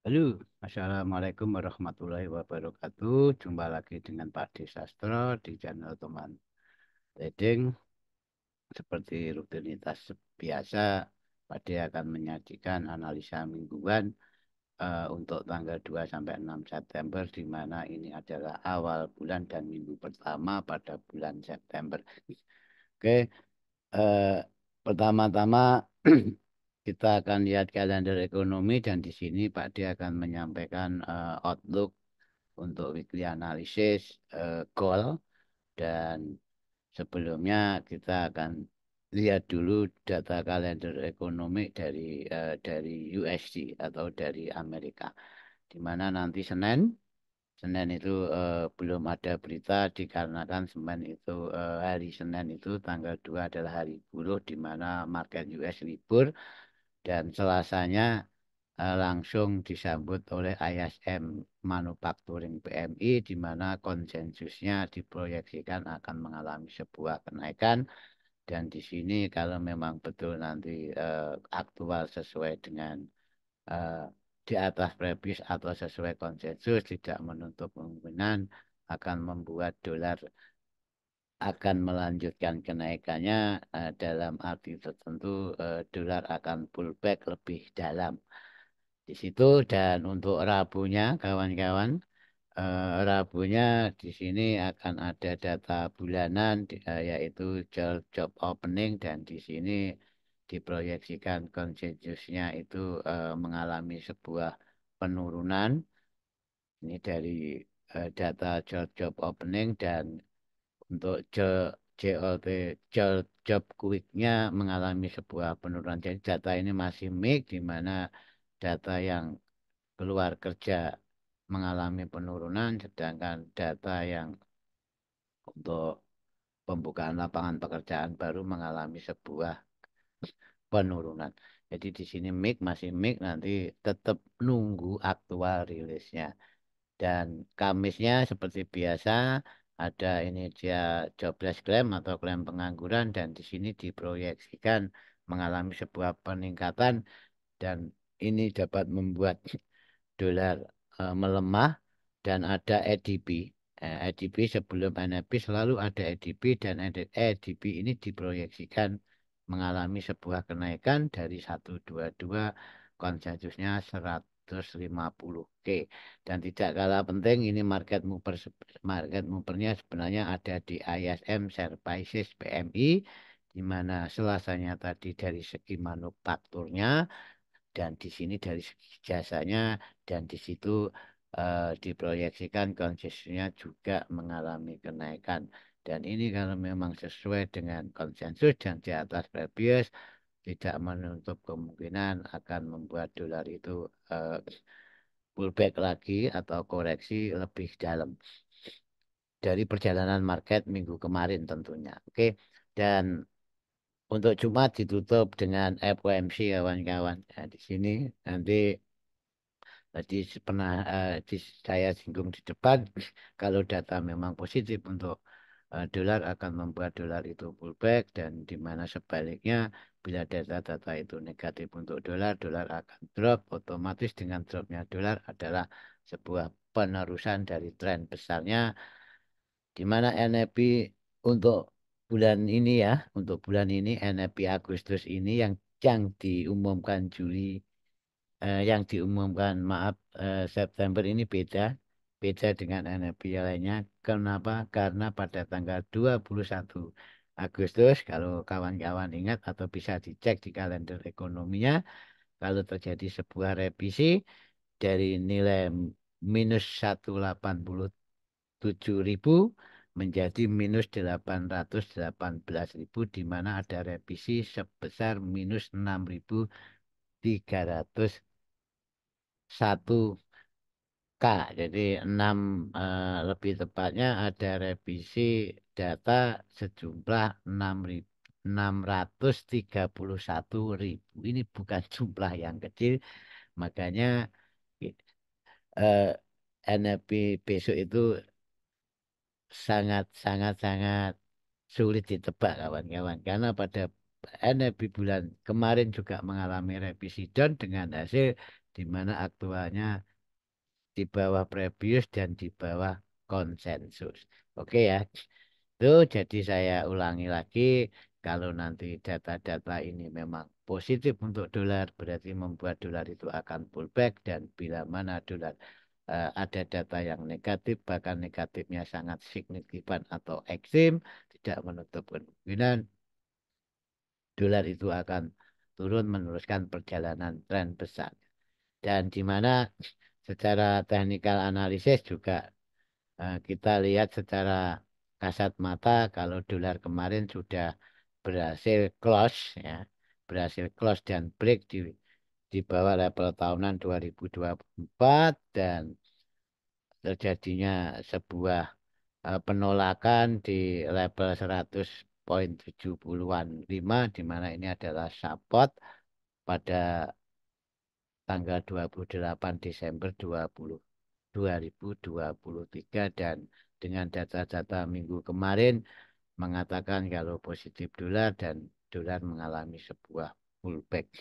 Halo, Assalamualaikum warahmatullahi wabarakatuh. Jumpa lagi dengan Pak D Sastro di channel Teman Trading. Seperti rutinitas biasa, Pak D akan menyajikan analisa mingguan untuk tanggal 2 sampai 6 September, di mana ini adalah awal bulan dan minggu pertama pada bulan September. Oke, eh, pertama-tama kita akan lihat kalender ekonomi dan di sini Pak D akan menyampaikan outlook untuk weekly analysis, goal, dan sebelumnya kita akan lihat dulu data kalender ekonomi dari USD atau dari Amerika, di mana nanti Senin itu belum ada berita dikarenakan hari Senin itu tanggal 2 adalah hari buruh, di mana market US libur, dan Selasanya langsung disambut oleh ISM Manufacturing PMI, di mana konsensusnya diproyeksikan akan mengalami sebuah kenaikan. Dan di sini kalau memang betul nanti aktual sesuai dengan eh, di atas previs atau sesuai konsensus, tidak menutup kemungkinan akan membuat dolar akan melanjutkan kenaikannya, dalam arti tertentu dolar akan pullback lebih dalam di situ. Dan untuk Rabunya kawan-kawan, Rabunya di sini akan ada data bulanan, yaitu job opening, dan di sini diproyeksikan konsensusnya itu mengalami sebuah penurunan. Ini dari data job opening. Dan untuk JOT, job quicknya mengalami sebuah penurunan. Jadi data ini masih mix, di mana data yang keluar kerja mengalami penurunan, sedangkan data yang untuk pembukaan lapangan pekerjaan baru mengalami sebuah penurunan. Jadi di sini masih mix, nanti tetap nunggu aktual rilisnya. Dan Kamisnya seperti biasa ada ini dia jobless claim atau klaim pengangguran, dan di sini diproyeksikan mengalami sebuah peningkatan, dan ini dapat membuat dolar melemah. Dan ada EDP. EDP sebelum NFP selalu ada EDP, dan EDP ini diproyeksikan mengalami sebuah kenaikan dari 122, konsensusnya 150K. Dan tidak kalah penting, ini market movernya sebenarnya ada di ISM Services PMI, di mana Selasanya tadi dari segi manufakturnya, dan di sini dari segi jasanya, dan di situ diproyeksikan konsesinya juga mengalami kenaikan. Dan ini kalau memang sesuai dengan konsensus dan di atas previous, tidak menutup kemungkinan akan membuat dolar itu pullback lagi atau koreksi lebih dalam dari perjalanan market minggu kemarin tentunya. Oke, dan untuk Jumat ditutup dengan FOMC kawan-kawan. Nah, di sini nanti tadi pernah saya singgung di depan, kalau data memang positif untuk dolar, akan membuat dolar itu pullback, dan di mana sebaliknya bila data-data itu negatif untuk dolar, dolar akan drop. Otomatis dengan dropnya dolar adalah sebuah penerusan dari tren besarnya, di mana NFP untuk bulan ini NFP Agustus ini yang diumumkan yang diumumkan September ini beda dengan NFP lainnya. Kenapa? Karena pada tanggal 21 Agustus, kalau kawan-kawan ingat atau bisa dicek di kalender ekonominya, kalau terjadi sebuah revisi dari nilai minus 187.000 menjadi minus 818.000, di mana ada revisi sebesar minus 6.301 K. Jadi 6, lebih tepatnya ada revisi data sejumlah 631.000. Ini bukan jumlah yang kecil, makanya eh, NFP besok itu sangat sangat sangat sulit ditebak kawan-kawan, karena pada NFP bulan kemarin juga mengalami revisi down dengan hasil di mana aktualnya di bawah previous dan di bawah konsensus. Oke ya. Itu jadi saya ulangi lagi, kalau nanti data-data ini memang positif untuk dolar, berarti membuat dolar itu akan pullback, dan bila mana dolar ada data yang negatif, bahkan negatifnya sangat signifikan atau ekstrim, tidak menutup kemungkinan dolar itu akan turun meneruskan perjalanan tren besar. Dan di mana secara teknikal analisis juga kita lihat secara kasat mata kalau dolar kemarin sudah berhasil close ya, berhasil close dan break di bawah level tahunan 2024, dan terjadinya sebuah penolakan di level 100,70-an 5, di mana ini adalah support pada tanggal 28 Desember 2023, dan dengan data-data minggu kemarin mengatakan kalau positif dolar dan dolar mengalami sebuah pullback.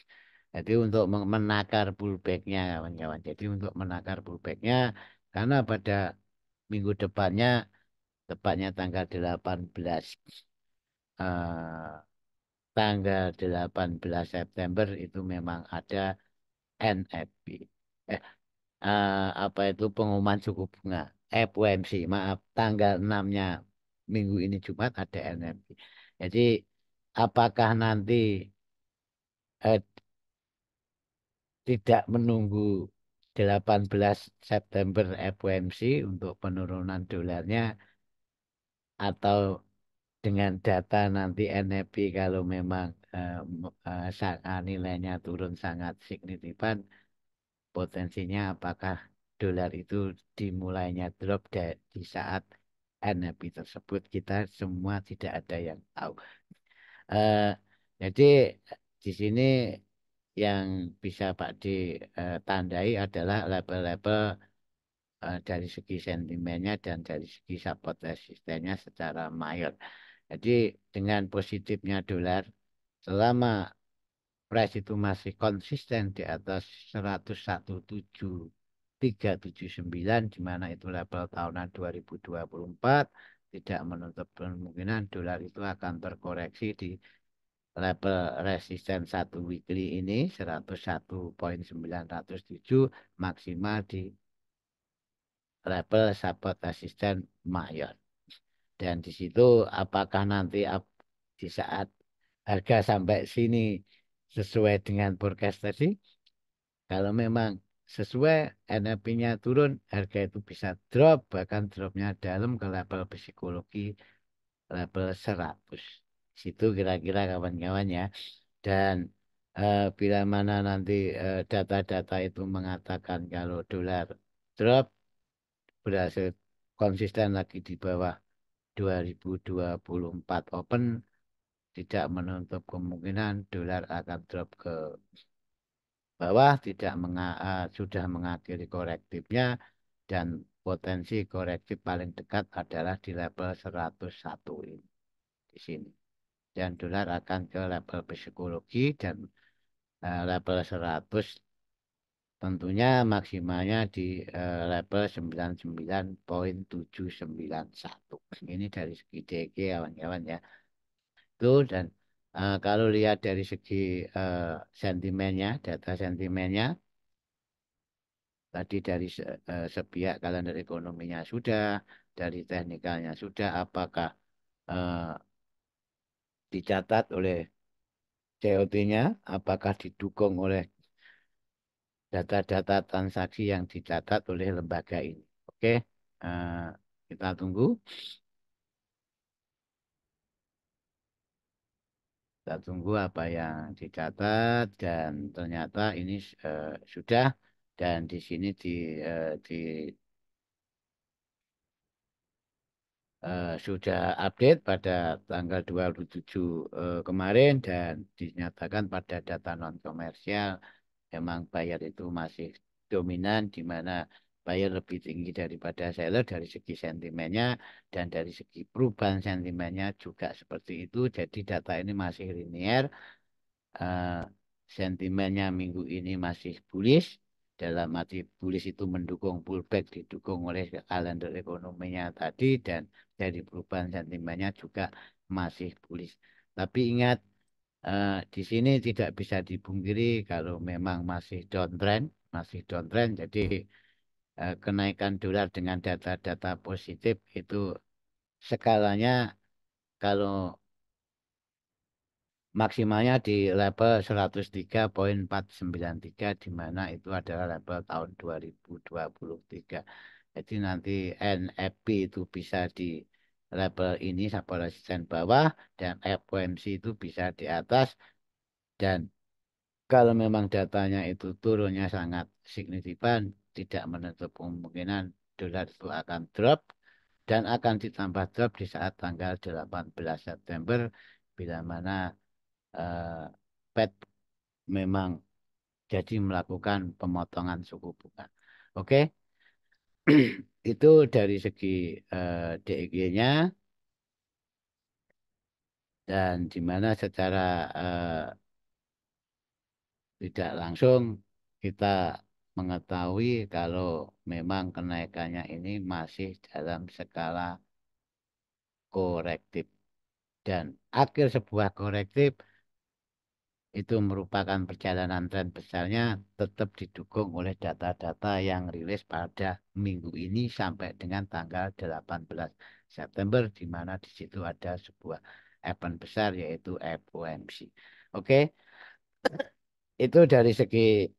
Jadi untuk menakar pullbacknya kawan-kawan. Jadi untuk menakar pullbacknya, karena pada minggu depannya, tepatnya eh, tanggal 18 September itu memang ada NFP. Eh, apa itu pengumuman suku bunga FOMC, maaf, tanggal 6-nya minggu ini Jumat ada NFP. Jadi apakah nanti eh, tidak menunggu 18 September FOMC untuk penurunan dolarnya, atau dengan data nanti NFP kalau memang nilainya turun sangat signifikan, potensinya apakah dolar itu dimulainya drop di saat NFP tersebut, kita semua tidak ada yang tahu. Eh, jadi di sini yang bisa Pak ditandai adalah level-level dari segi sentimennya dan dari segi support resistennya secara mayor. Jadi dengan positifnya dolar, selama price itu masih konsisten di atas 101,7379, di mana itu level tahunan 2024, tidak menutup kemungkinan dolar itu akan terkoreksi di level resisten satu weekly ini 101,907, maksimal di level support resisten mayor. Dan di situ apakah nanti di saat harga sampai sini sesuai dengan forecast tadi, kalau memang sesuai NFP-nya turun, harga itu bisa drop, bahkan dropnya dalam ke level psikologi level 100. Situ kira-kira kawan-kawan ya. Dan bila mana nanti data-data itu mengatakan kalau dolar drop, berhasil konsisten lagi di bawah 2024 open, tidak menutup kemungkinan dolar akan drop ke bawah, tidak sudah mengakhiri korektifnya, dan potensi korektif paling dekat adalah di level 101 ini di sini. Dan dolar akan ke level psikologi, dan level 100 tentunya maksimalnya di level 99,791. Ini dari segi DG kawan-kawan ya. Itu, dan kalau lihat dari segi sentimennya, data sentimennya, tadi dari sepihak kalender ekonominya sudah, dari teknikalnya sudah, apakah eh, dicatat oleh COT-nya, apakah didukung oleh data-data transaksi yang dicatat oleh lembaga ini. Oke, eh, kita tunggu. Kita tunggu apa yang dicatat, dan ternyata ini sudah, dan di sini sudah update pada tanggal 27 kemarin, dan dinyatakan pada data non komersial memang buyer itu masih dominan, di mana buyer lebih tinggi daripada seller dari segi sentimennya, dan dari segi perubahan sentimennya juga seperti itu. Jadi data ini masih linear, eh, sentimennya minggu ini masih bullish, dalam arti bullish itu mendukung pullback, didukung oleh kalender ekonominya tadi, dan dari perubahan sentimennya juga masih bullish. Tapi ingat, di sini tidak bisa dipungkiri kalau memang masih downtrend. Jadi kenaikan dolar dengan data-data positif itu skalanya kalau maksimalnya di level 103,493, di mana itu adalah level tahun 2023. Jadi nanti NFP itu bisa di level ini sampai resisten bawah, dan FOMC itu bisa di atas. Dan kalau memang datanya itu turunnya sangat signifikan, tidak menutup kemungkinan dolar itu akan drop, dan akan ditambah drop di saat tanggal 18 September, bila mana eh, Fed memang jadi melakukan pemotongan suku bunga. Oke, itu dari segi DEG-nya, dan di mana secara tidak langsung kita mengetahui kalau memang kenaikannya ini masih dalam skala korektif, dan akhir sebuah korektif itu merupakan perjalanan tren besarnya, tetap didukung oleh data-data yang rilis pada minggu ini sampai dengan tanggal 18 September, di mana di situ ada sebuah event besar yaitu FOMC. Oke, itu dari segi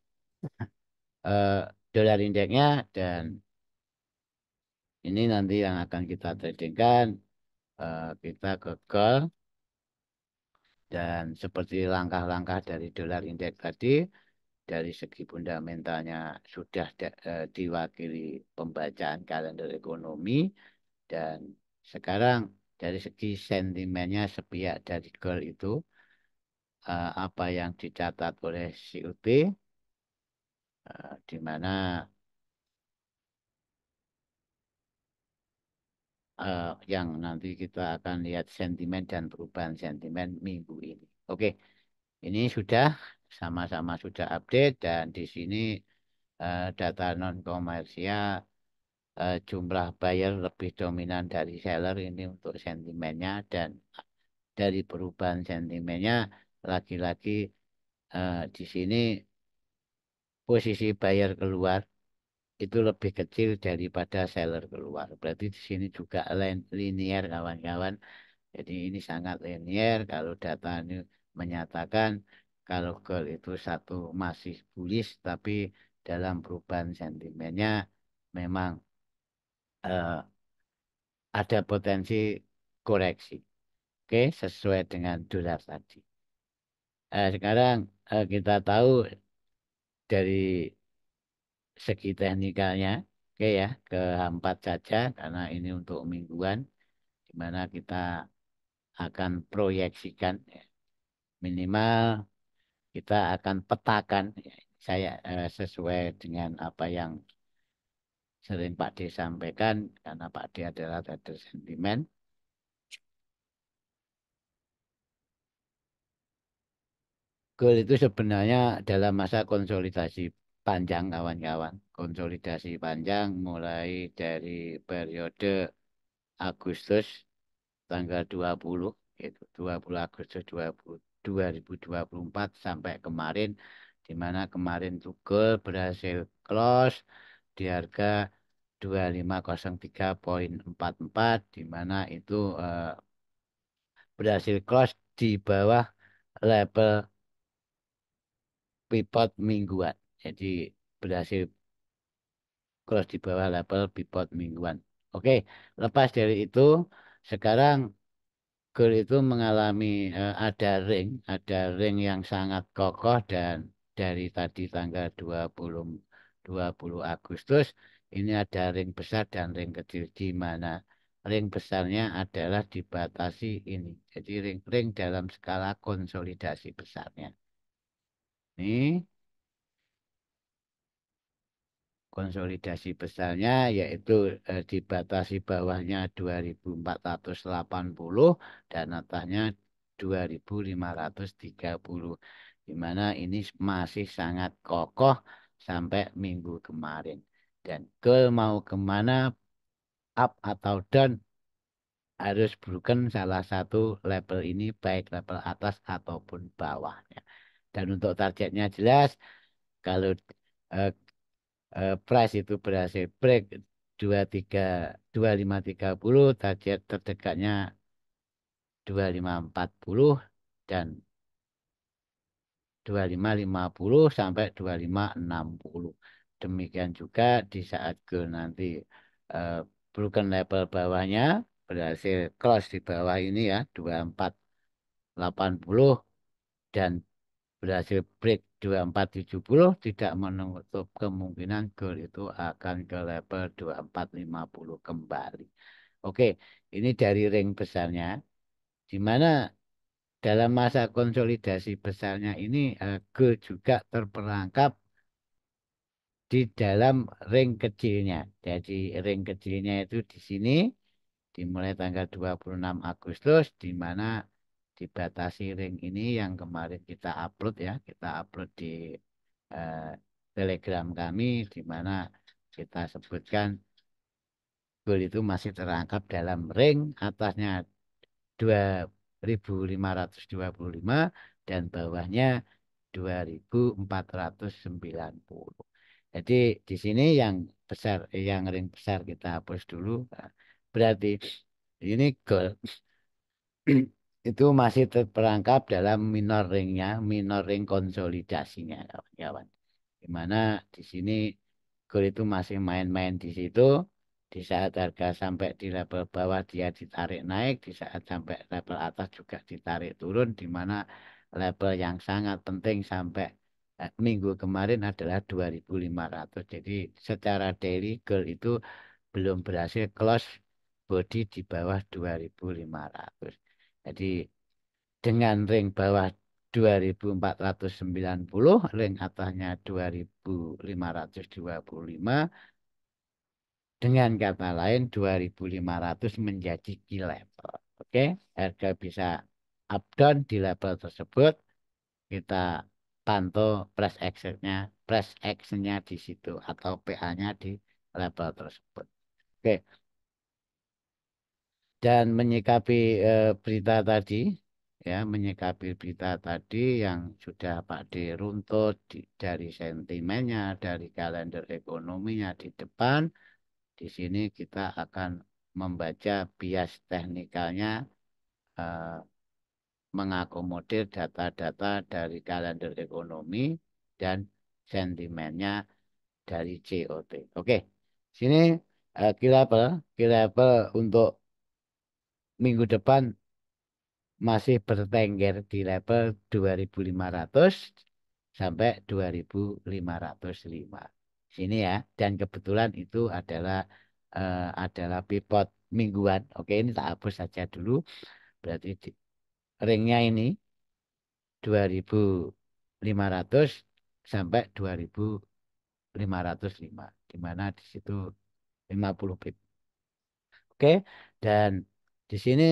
eh, dolar indeksnya, dan ini nanti yang akan kita tradingkan. Kita ke gold, dan seperti langkah-langkah dari dolar indeks tadi, dari segi fundamentalnya sudah diwakili pembacaan kalender ekonomi, dan sekarang dari segi sentimennya sepihak dari gold itu, apa yang dicatat oleh CUT, di mana yang nanti kita akan lihat sentimen dan perubahan sentimen minggu ini. Oke, ini sudah sama-sama sudah update, dan di sini data non komersial, jumlah buyer lebih dominan dari seller ini untuk sentimennya, dan dari perubahan sentimennya lagi-lagi di sini posisi buyer keluar itu lebih kecil daripada seller keluar. Berarti di sini juga linear kawan-kawan. Jadi ini sangat linear kalau data ini menyatakan kalau gold itu satu masih bullish, tapi dalam perubahan sentimennya memang eh, ada potensi koreksi. Oke, sesuai dengan dolar tadi. Sekarang kita tahu dari segi teknikalnya. Oke ya, ke H4 saja karena ini untuk mingguan, di mana kita akan proyeksikan ya. Minimal kita akan petakan ya. Saya sesuai dengan apa yang sering Pak D sampaikan, karena Pak D adalah trader sentimen. Goal itu sebenarnya dalam masa konsolidasi panjang kawan-kawan. Konsolidasi panjang mulai dari periode Agustus tanggal 20, yaitu 20 Agustus 2024 sampai kemarin, di mana kemarin itu goal berhasil close di harga 2503,44, di mana itu berhasil close di bawah level pivot mingguan. Jadi berhasil close di bawah level pivot mingguan. Oke, lepas dari itu, sekarang gold itu mengalami ada ring yang sangat kokoh, dan dari tadi tanggal 20 Agustus ini ada ring besar dan ring kecil, di mana ring besarnya adalah dibatasi ini. Jadi ring-ring dalam skala konsolidasi besarnya. Ini konsolidasi besarnya yaitu dibatasi bawahnya 2480 dan atasnya 2530, di mana ini masih sangat kokoh sampai minggu kemarin. Dan goal mau kemana, up atau down, harus broken salah satu level ini, baik level atas ataupun bawahnya. Dan untuk targetnya jelas, kalau eh, price itu berhasil break 23 2530, target terdekatnya 2540 dan 2550 sampai 2560. Demikian juga di saat ke nanti eh, broken level bawahnya berhasil cross di bawah ini ya 2480 dan berhasil break 2470, tidak menutup kemungkinan goal itu akan ke level 2450 kembali. Oke, ini dari ring besarnya, di mana dalam masa konsolidasi besarnya ini goal juga terperangkap di dalam ring kecilnya. Jadi ring kecilnya itu di sini dimulai tanggal 26 Agustus, di mana dibatasi ring ini yang kemarin kita upload ya, kita upload di eh, Telegram kami, di mana kita sebutkan goal itu masih terangkap dalam ring atasnya 2525 dan bawahnya 2490. Jadi di sini yang besar, yang ring besar kita hapus dulu. Nah, berarti ini goal itu masih terperangkap dalam minor ringnya, minor ring konsolidasinya, kawan-kawan. Di mana di sini goal itu masih main-main di situ. Di saat harga sampai di level bawah dia ditarik naik, di saat sampai level atas juga ditarik turun, di mana level yang sangat penting sampai minggu kemarin adalah 2500. Jadi secara daily goal itu belum berhasil close body di bawah 2500. Jadi dengan ring bawah 2490, ring atasnya 2525, dengan kata lain 2500 menjadi key level. Oke, harga bisa up down di level tersebut. Kita pantau price actionnya di situ atau PA-nya di level tersebut. Oke, dan menyikapi berita tadi, ya, menyikapi berita tadi yang sudah Pak D runtut dari sentimennya, dari kalender ekonominya di depan, di sini kita akan membaca bias teknikalnya, eh, mengakomodir data-data dari kalender ekonomi dan sentimennya dari COT. Oke, sini key level untuk minggu depan masih bertengger di level 2500 sampai 2505. Sini ya. Dan kebetulan itu adalah pivot mingguan. Oke, ini tak hapus saja dulu. Berarti ringnya ini 2500 sampai 2505. Di mana di situ 50 pip. Oke, dan di sini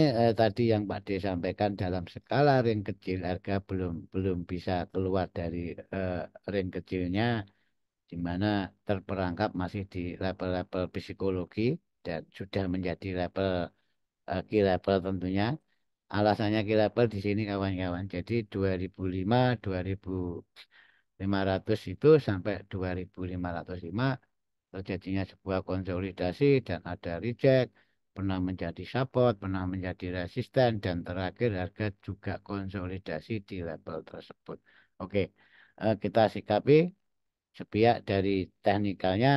tadi yang Pak D sampaikan dalam skala ring kecil harga belum belum bisa keluar dari eh, ring kecilnya, di mana terperangkap masih di level-level psikologi dan sudah menjadi level key level tentunya. Alasannya key level di sini kawan-kawan. Jadi 2005, 2500 itu sampai 2505 terjadinya sebuah konsolidasi dan ada reject, pernah menjadi support, pernah menjadi resisten, dan terakhir harga juga konsolidasi di level tersebut. Oke, kita sikapi sepihak dari teknikalnya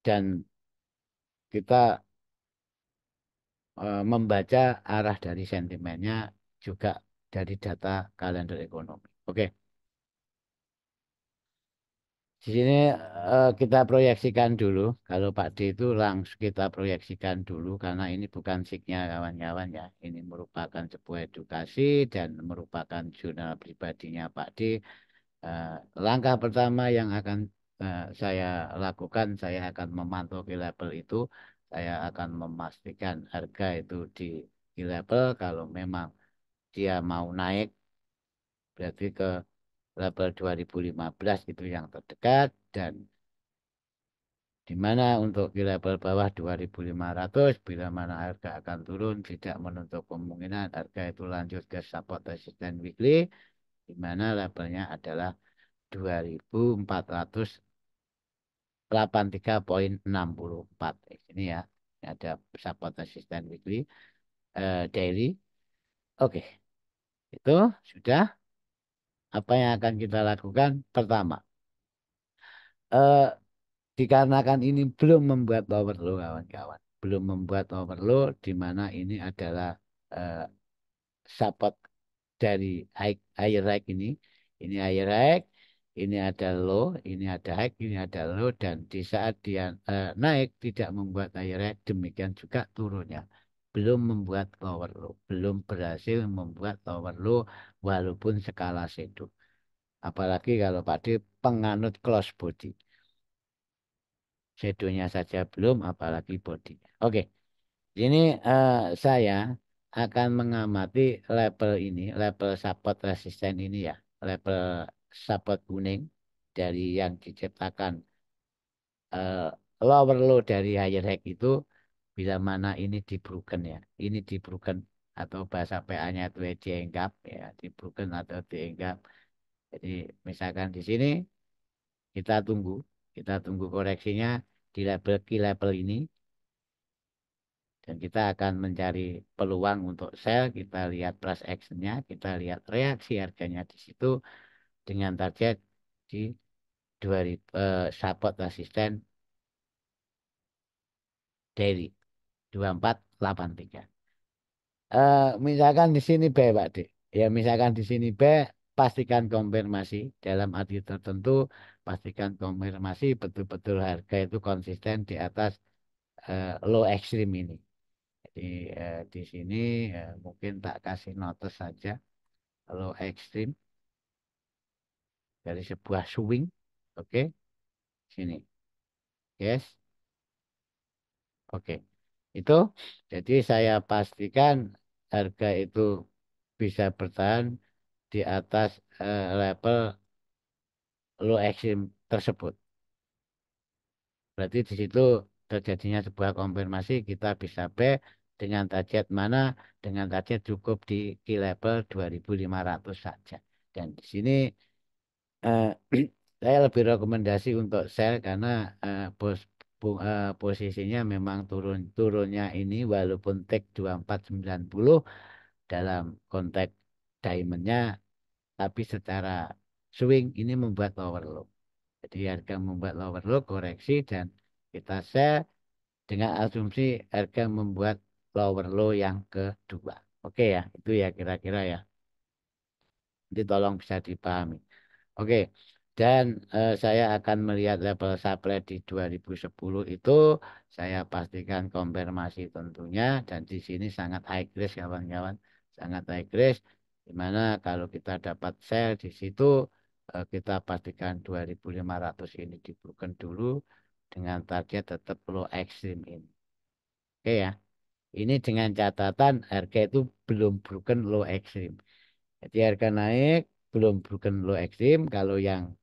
dan kita membaca arah dari sentimennya juga dari data kalender ekonomi. Oke. Di sini kita proyeksikan dulu. Kalau Pak D itu langsung kita proyeksikan dulu karena ini bukan signya kawan-kawan ya. Ini merupakan sebuah edukasi dan merupakan jurnal pribadinya Pak D. Eh, Langkah pertama yang akan saya lakukan, saya akan memantau di level itu. Saya akan memastikan harga itu di level. Kalau memang dia mau naik, berarti ke level 2015 itu yang terdekat, dan di mana untuk di level bawah 2500 bila mana harga akan turun tidak menutup kemungkinan harga itu lanjut ke support resistance weekly di mana levelnya adalah 2483,64 ini ya. Ini ada support resistance weekly, daily. Oke, itu sudah. Apa yang akan kita lakukan? Pertama, eh, dikarenakan ini belum membuat overload kawan-kawan, belum membuat overload di mana ini adalah eh, support dari high high ini high high, ini ada low, ini ada high, ini ada low, dan di saat dia naik tidak membuat high high, demikian juga turunnya belum membuat lower low, belum berhasil membuat lower low walaupun skala shadow. Apalagi kalau Pak D penganut close body. Shadownya saja belum, apalagi bodinya. Oke, ini saya akan mengamati level ini, level support resisten ini ya, level support kuning dari yang diciptakan eh, lower low dari higher high itu bila mana ini di broken ya, ini di broken atau bahasa PA-nya itu dianggap ya, di broken atau dianggap. Jadi misalkan di sini kita tunggu koreksinya di level key level ini. Dan kita akan mencari peluang untuk sell, kita lihat price actionnya, kita lihat reaksi harganya di situ dengan target di 2000, support resisten daily 2483. Misalkan di sini B, Pak D. Ya, misalkan di sini B, pastikan konfirmasi dalam arti tertentu, pastikan konfirmasi betul-betul harga itu konsisten di atas low ekstrim ini. Jadi di sini mungkin tak kasih notice saja low ekstrim dari sebuah swing. Oke, sini. Yes. Oke. Itu jadi saya pastikan harga itu bisa bertahan di atas level low ekstrim tersebut. Berarti di situ terjadinya sebuah konfirmasi kita bisa B dengan target mana? Dengan target cukup di key level 2500 saja. Dan di sini eh, saya lebih rekomendasi untuk sell karena posisinya memang turunnya ini walaupun take 2490 dalam konteks diamondnya, tapi secara swing ini membuat lower low. Jadi harga membuat lower low koreksi dan kita sell dengan asumsi harga membuat lower low yang kedua. Oke ya, itu ya kira-kira ya. Jadi tolong bisa dipahami. Oke, dan saya akan melihat level supply di 2010 itu saya pastikan konfirmasi tentunya dan di sini sangat high risk kawan-kawan, sangat high risk di mana kalau kita dapat sell di situ kita pastikan 2500 ini dibuka dulu dengan target tetap low ekstrim ini. Oke ya. Ini dengan catatan harga itu belum broken low ekstrim. Jadi harga naik belum broken low ekstrim. Kalau yang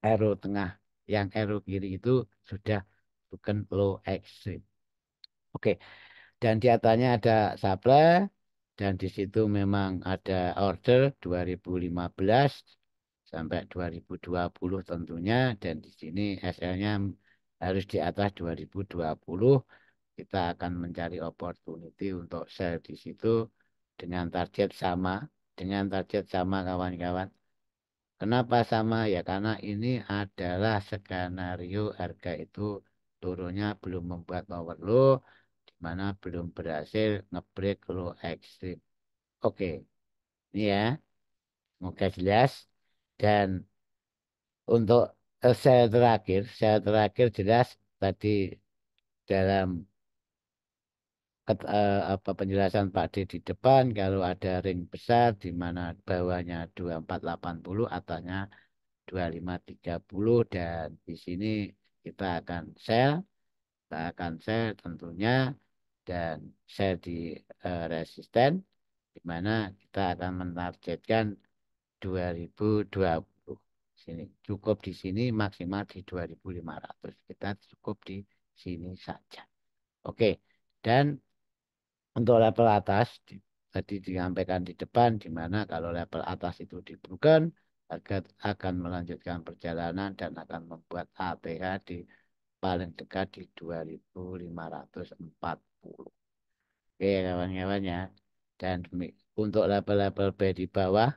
arrow tengah, yang arrow kiri itu sudah broken low ekstrim. Oke, dan di atasnya ada supply dan di situ memang ada order 2015 sampai 2020 tentunya dan di sini SL-nya harus di atas 2020. Kita akan mencari opportunity untuk sell di situ dengan target sama, dengan target sama kawan-kawan. Kenapa sama? Ya karena ini adalah skenario harga itu turunnya belum membuat overlow, di mana belum berhasil ngebreak low ekstrim. Oke, ini ya, semoga jelas. Dan untuk sel terakhir jelas tadi dalam apa penjelasan Pak D di depan kalau ada ring besar di mana bawahnya 2480 atasnya 2530 dan di sini kita akan sell tentunya dan sell di resisten di mana kita akan menargetkan 2020. Sini cukup di sini maksimal di 2.500. Kita cukup di sini saja. Oke. Dan untuk level atas tadi disampaikan di depan di mana kalau level atas itu diberikan akan melanjutkan perjalanan dan akan membuat ATH di paling dekat di 2.540. Oke kawan-kawan ya. Dan untuk level-level B di bawah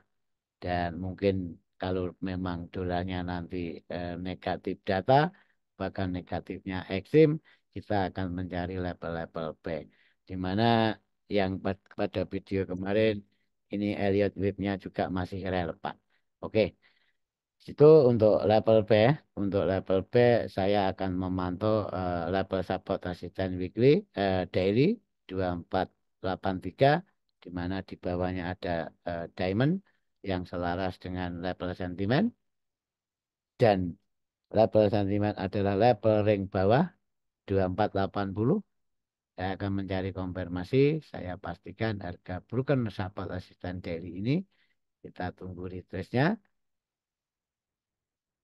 dan mungkin kalau memang dolarnya nanti negatif data bahkan negatifnya ekstrim kita akan mencari level-level B di mana yang pada video kemarin ini Elliott wave-nya juga masih relevan. Oke, itu untuk level B. Untuk level B saya akan memantau level support resistance weekly daily 2483 di mana di bawahnya ada diamond yang selaras dengan level sentimen dan level sentimen adalah level ring bawah 2480. Saya akan mencari konfirmasi. Saya pastikan harga broken support resistance daily ini kita tunggu retrace-nya.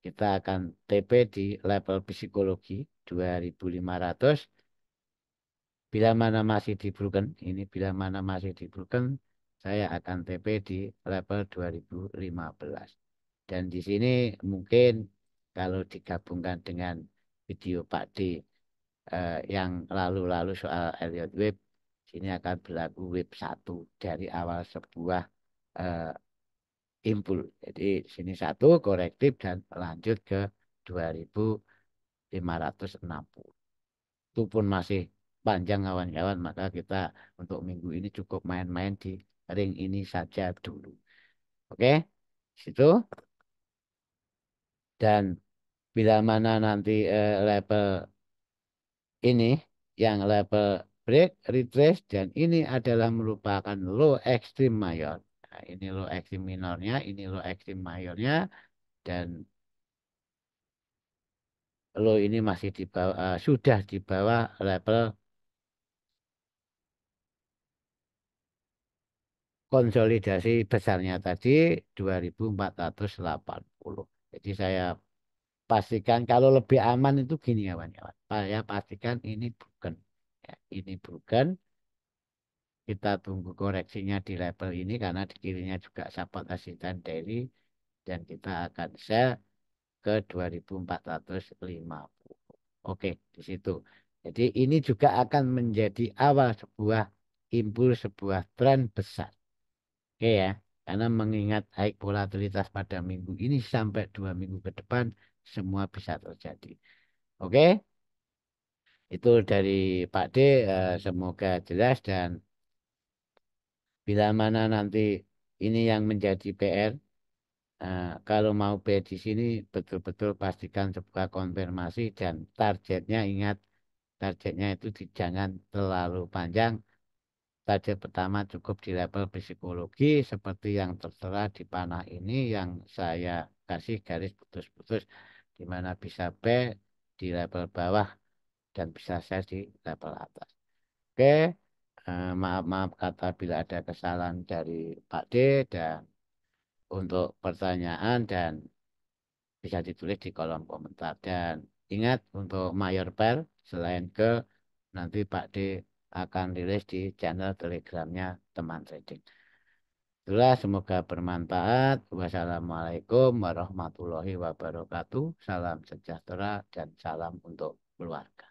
Kita akan TP di level psikologi 2.500. Bila mana masih di broken, ini bila mana masih di broken, saya akan TP di level 2015. Dan di sini mungkin kalau digabungkan dengan video Pak D yang lalu-lalu soal Elliott Wave, sini akan berlaku wave 1 dari awal sebuah eh, impul. Jadi sini satu korektif dan lanjut ke 2.560. Itu pun masih panjang kawan-kawan, maka kita untuk minggu ini cukup main-main di ring ini saja dulu. Oke, situ. Dan bila mana nanti level ini yang level break, retrace, dan ini adalah merupakan low ekstrim mayor. Nah, ini low ekstrim minornya, ini low ekstrim mayornya, dan low ini masih di bawah, sudah di bawah level konsolidasi besarnya tadi 2.480. Jadi saya pastikan kalau lebih aman itu gini kawan-kawan. Saya pastikan ini bukan. Ya, ini bukan. Kita tunggu koreksinya di level ini karena di kirinya juga support resistance daily dan kita akan sell ke 2.450. Oke, di situ. Jadi ini juga akan menjadi awal sebuah impuls sebuah tren besar. Oke ya, karena mengingat high volatilitas pada minggu ini sampai 2 minggu ke depan semua bisa terjadi. Oke, itu dari Pak D. Semoga jelas dan bila mana nanti ini yang menjadi PR. Kalau mau beli di sini betul-betul pastikan sebuah konfirmasi dan targetnya ingat targetnya itu jangan terlalu panjang. Target pertama cukup di level psikologi seperti yang tertera di panah ini yang saya kasih garis putus-putus di mana bisa B di level bawah dan bisa saya di level atas. Oke, maaf-maaf kata bila ada kesalahan dari Pak D dan untuk pertanyaan dan bisa ditulis di kolom komentar. Dan ingat untuk mayor file selain ke nanti Pak D akan rilis di channel telegramnya teman trading. Itulah semoga bermanfaat. Wassalamualaikum warahmatullahi wabarakatuh. Salam sejahtera dan salam untuk keluarga.